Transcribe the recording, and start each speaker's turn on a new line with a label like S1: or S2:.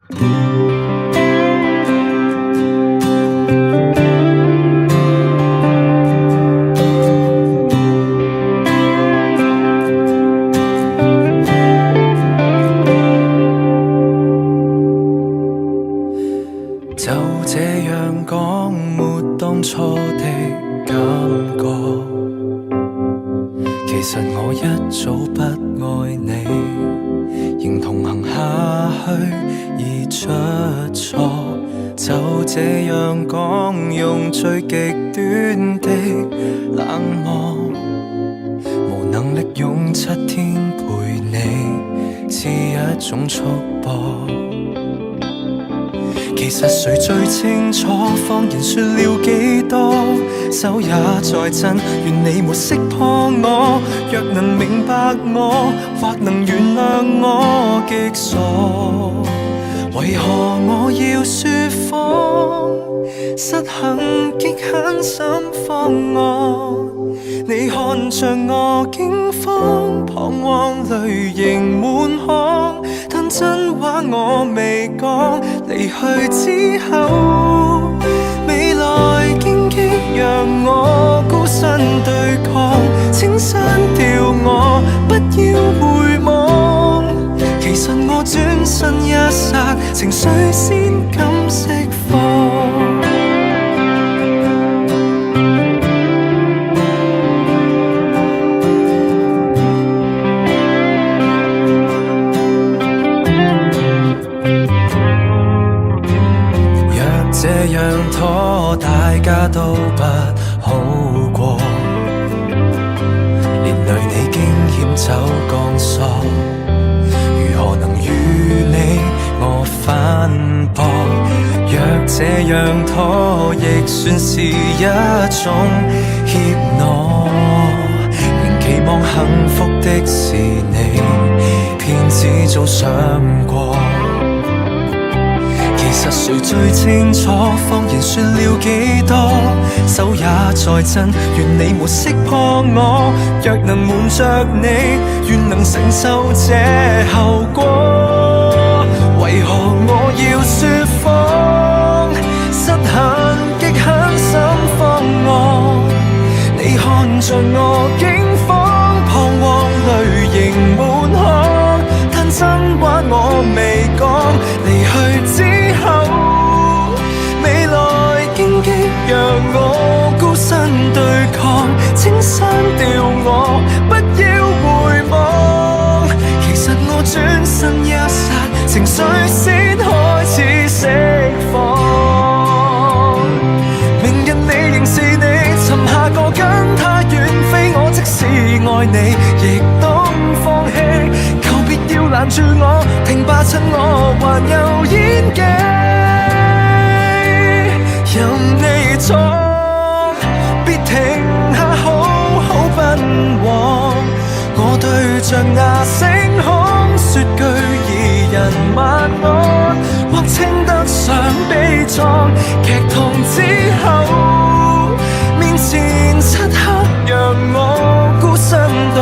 S1: 就這樣講，沒當初的感覺。其實我一早不愛你，仍同行下去而出錯。就這樣講，用最極端的冷漠，無能力用7天陪你，是一種束縛。其實誰最清楚，謊言說了幾多，手也在震，願你沒識破我。若能明白我，或能原諒我極傻，為何我要說謊？失衡極狠心慌我，你看着我驚慌，彷徨淚盈滿腔，但真話我未講。離去之後，未來荊棘讓我孤身對抗，請刪掉我，不要回望。其實我轉身一剎，情緒先敢釋放。這樣拖大家都不好過，連累你驚險走鋼索，如何能與你我反駁？若這樣拖亦算是一種怯懦，仍期望幸福的是你，騙子早想過。其實誰最清楚，謊言說了幾多，手也在震，願你沒識破我。若能瞞着你，願能承受這後果。為何我要說謊？失衡極狠心慌我，你看着我驚慌，彷徨淚盈滿腔，但真話我未講。離去之後，未來荊棘讓我孤身對抗，請刪掉我，不要回望。其實我轉身一剎，情緒先開始釋放。明日你仍是你，尋下個跟他遠飛，我即使愛你，亦當放棄。求別要攔住我，停吧趁我還有演技，任你闖，別停下好好奔往。我對着那星空說句二人晚安，或稱得上悲壯。劇痛之後，面前漆黑讓我孤身對